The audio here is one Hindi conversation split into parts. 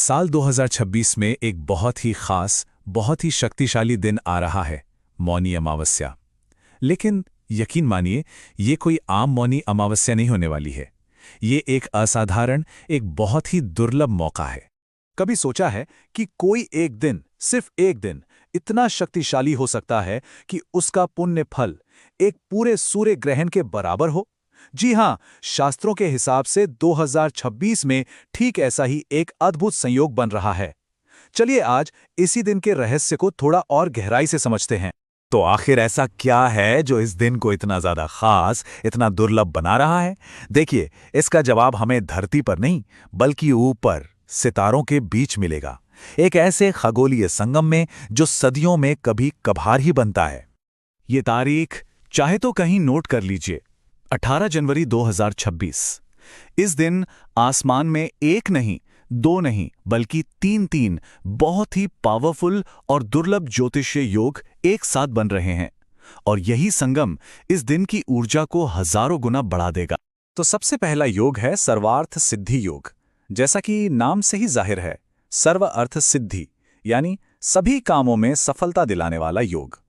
साल 2026 में एक बहुत ही खास, बहुत ही शक्तिशाली दिन आ रहा है, मौनी अमावस्या। लेकिन यकीन मानिए, ये कोई आम मौनी अमावस्या नहीं होने वाली है। ये एक असाधारण, एक बहुत ही दुर्लभ मौका है। कभी सोचा है कि कोई एक दिन, सिर्फ एक दिन, इतना शक्तिशाली हो सकता है कि उसका पुण्य फल एक पूरे सूर्य ग्रहण के बराबर हो? जी हां, शास्त्रों के हिसाब से 2026 में ठीक ऐसा ही एक अद्भुत संयोग बन रहा है। चलिए आज इसी दिन के रहस्य को थोड़ा और गहराई से समझते हैं। तो आखिर ऐसा क्या है जो इस दिन को इतना ज्यादा खास, इतना दुर्लभ बना रहा है? देखिए, इसका जवाब हमें धरती पर नहीं, बल्कि ऊपर सितारों के बीच मिलेगा। एक ऐसे खगोलीय संगम में जो सदियों में कभी कभार ही बनता है। ये तारीख चाहे तो कहीं नोट कर लीजिए, 18 जनवरी 2026। इस दिन आसमान में एक नहीं, दो नहीं, बल्कि तीन बहुत ही पावरफुल और दुर्लभ ज्योतिषीय योग एक साथ बन रहे हैं। और यही संगम इस दिन की ऊर्जा को हजारों गुना बढ़ा देगा। तो सबसे पहला योग है सर्वार्थ सिद्धि योग। जैसा कि नाम से ही जाहिर है, सर्व अर्थ सिद्धि यानी सभी कामों में सफलता दिलाने वाला योग।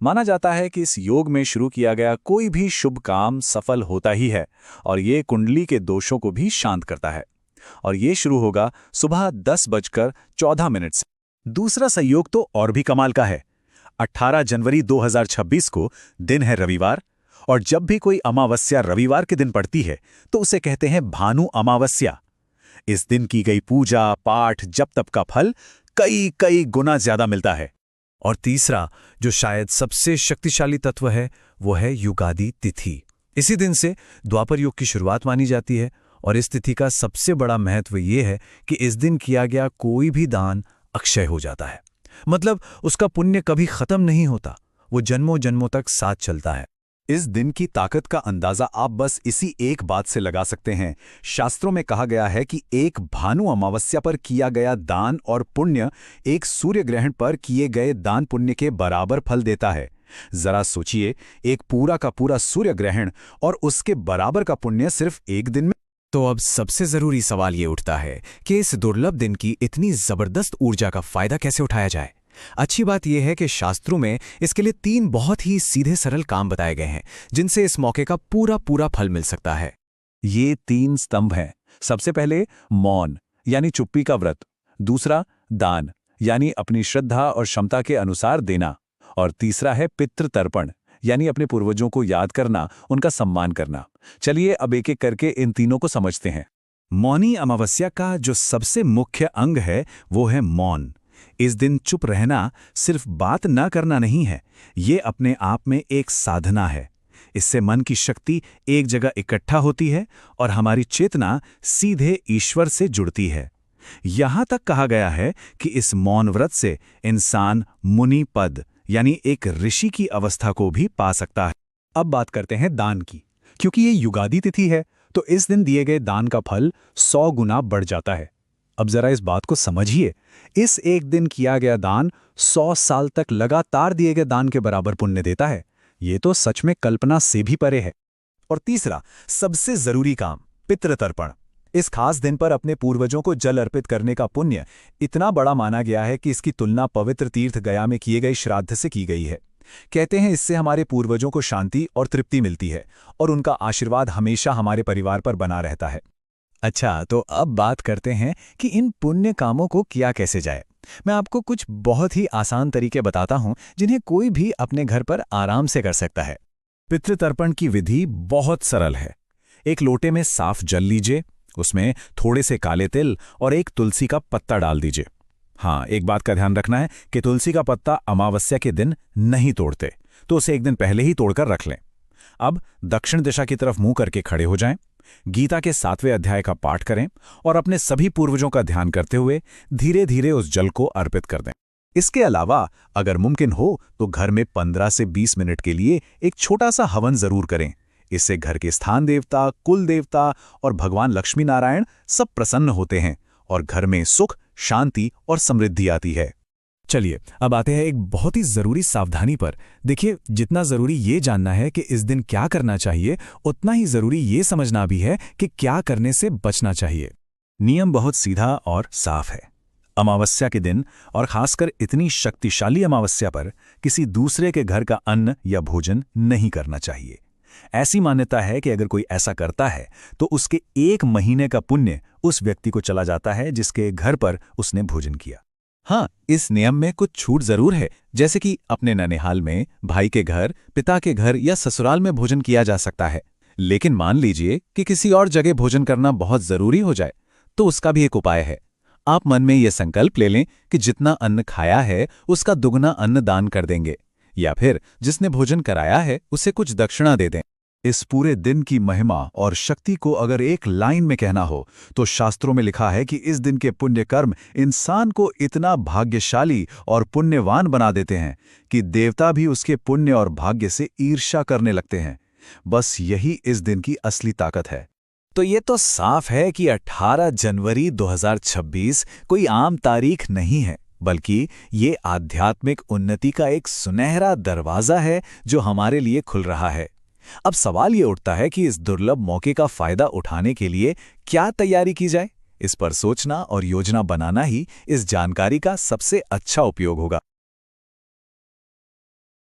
माना जाता है कि इस योग में शुरू किया गया कोई भी शुभ काम सफल होता ही है और ये कुंडली के दोषों को भी शांत करता है। और ये शुरू होगा सुबह 10:14 से। दूसरा संयोग तो और भी कमाल का है। 18 जनवरी 2026 को दिन है रविवार, और जब भी कोई अमावस्या रविवार के दिन पड़ती है तो उसे कहते हैं भानु अमावस्या। इस दिन की गई पूजा पाठ जप तप का फल कई गुना ज्यादा मिलता है। और तीसरा, जो शायद सबसे शक्तिशाली तत्व है, वो है युगादि तिथि। इसी दिन से द्वापर युग की शुरुआत मानी जाती है। और इस तिथि का सबसे बड़ा महत्व ये है कि इस दिन किया गया कोई भी दान अक्षय हो जाता है। मतलब उसका पुण्य कभी खत्म नहीं होता, वो जन्मों जन्मों तक साथ चलता है। इस दिन की ताकत का अंदाजा आप बस इसी एक बात से लगा सकते हैं। शास्त्रों में कहा गया है कि एक भानु अमावस्या पर किया गया दान और पुण्य एक सूर्य ग्रहण पर किए गए दान पुण्य के बराबर फल देता है। जरा सोचिए, एक पूरा का पूरा सूर्य ग्रहण और उसके बराबर का पुण्य सिर्फ एक दिन में। तो अब सबसे जरूरी सवाल ये उठता है कि इस दुर्लभ दिन की इतनी जबरदस्त ऊर्जा का फायदा कैसे उठाया जाए। अच्छी बात यह है कि शास्त्रों में इसके लिए 3 बहुत ही सीधे सरल काम बताए गए हैं, जिनसे इस मौके का पूरा फल मिल सकता है। ये 3 स्तंभ हैं। सबसे पहले मौन यानी चुप्पी का व्रत, दूसरा दान यानी अपनी श्रद्धा और क्षमता के अनुसार देना, और तीसरा है पितृ तर्पण यानी अपने पूर्वजों को याद करना, उनका सम्मान करना। चलिए अब एक एक करके इन तीनों को समझते हैं। मौनी अमावस्या का जो सबसे मुख्य अंग है वो है मौन। इस दिन चुप रहना सिर्फ बात ना करना नहीं है, ये अपने आप में एक साधना है। इससे मन की शक्ति एक जगह इकट्ठा होती है और हमारी चेतना सीधे ईश्वर से जुड़ती है। यहां तक कहा गया है कि इस मौन व्रत से इंसान मुनि पद यानी एक ऋषि की अवस्था को भी पा सकता है। अब बात करते हैं दान की। क्योंकि ये युगादि तिथि है तो इस दिन दिए गए दान का फल 100 गुना बढ़ जाता है। अब जरा इस बात को समझिए, इस एक दिन किया गया दान 100 साल तक लगातार दिए गए दान के बराबर पुण्य देता है। ये तो सच में कल्पना से भी परे है। और तीसरा, सबसे जरूरी काम, पितृ तर्पण। इस खास दिन पर अपने पूर्वजों को जल अर्पित करने का पुण्य इतना बड़ा माना गया है कि इसकी तुलना पवित्र तीर्थ गया में किए गए श्राद्ध से की गई है। कहते हैं इससे हमारे पूर्वजों को शांति और तृप्ति मिलती है और उनका आशीर्वाद हमेशा हमारे परिवार पर बना रहता है। अच्छा, तो अब बात करते हैं कि इन पुण्य कामों को किया कैसे जाए। मैं आपको कुछ बहुत ही आसान तरीके बताता हूं जिन्हें कोई भी अपने घर पर आराम से कर सकता है। पितृतर्पण की विधि बहुत सरल है। एक लोटे में साफ जल लीजिए, उसमें थोड़े से काले तिल और एक तुलसी का पत्ता डाल दीजिए। हाँ, एक बात का ध्यान रखना है कि तुलसी का पत्ता अमावस्या के दिन नहीं तोड़ते, तो उसे एक दिन पहले ही तोड़कर रख लें। अब दक्षिण दिशा की तरफ मुंह करके खड़े हो जाएं, गीता के 7वें अध्याय का पाठ करें और अपने सभी पूर्वजों का ध्यान करते हुए धीरे धीरे उस जल को अर्पित कर दें। इसके अलावा अगर मुमकिन हो तो घर में 15 से 20 मिनट के लिए एक छोटा सा हवन जरूर करें। इससे घर के स्थान देवता, कुल देवता और भगवान लक्ष्मी नारायण सब प्रसन्न होते हैं और घर में सुख, शांति और समृद्धि आती है। चलिए अब आते हैं एक बहुत ही जरूरी सावधानी पर। देखिए, जितना जरूरी ये जानना है कि इस दिन क्या करना चाहिए, उतना ही जरूरी ये समझना भी है कि क्या करने से बचना चाहिए। नियम बहुत सीधा और साफ है। अमावस्या के दिन और खासकर इतनी शक्तिशाली अमावस्या पर किसी दूसरे के घर का अन्न या भोजन नहीं करना चाहिए। ऐसी मान्यता है कि अगर कोई ऐसा करता है तो उसके 1 महीने का पुण्य उस व्यक्ति को चला जाता है जिसके घर पर उसने भोजन किया। हाँ, इस नियम में कुछ छूट जरूर है, जैसे कि अपने ननिहाल में, भाई के घर, पिता के घर या ससुराल में भोजन किया जा सकता है। लेकिन मान लीजिए कि किसी और जगह भोजन करना बहुत जरूरी हो जाए, तो उसका भी एक उपाय है। आप मन में यह संकल्प ले लें कि जितना अन्न खाया है उसका दुगना अन्न दान कर देंगे, या फिर जिसने भोजन कराया है उसे कुछ दक्षिणा दे दें। इस पूरे दिन की महिमा और शक्ति को अगर एक लाइन में कहना हो तो शास्त्रों में लिखा है कि इस दिन के पुण्य कर्म इंसान को इतना भाग्यशाली और पुण्यवान बना देते हैं कि देवता भी उसके पुण्य और भाग्य से ईर्ष्या करने लगते हैं। बस यही इस दिन की असली ताकत है। तो ये तो साफ है कि 18 जनवरी 2026 कोई आम तारीख नहीं है, बल्कि ये आध्यात्मिक उन्नति का एक सुनहरा दरवाजा है जो हमारे लिए खुल रहा है। अब सवाल ये उठता है कि इस दुर्लभ मौके का फायदा उठाने के लिए क्या तैयारी की जाए। इस पर सोचना और योजना बनाना ही इस जानकारी का सबसे अच्छा उपयोग होगा।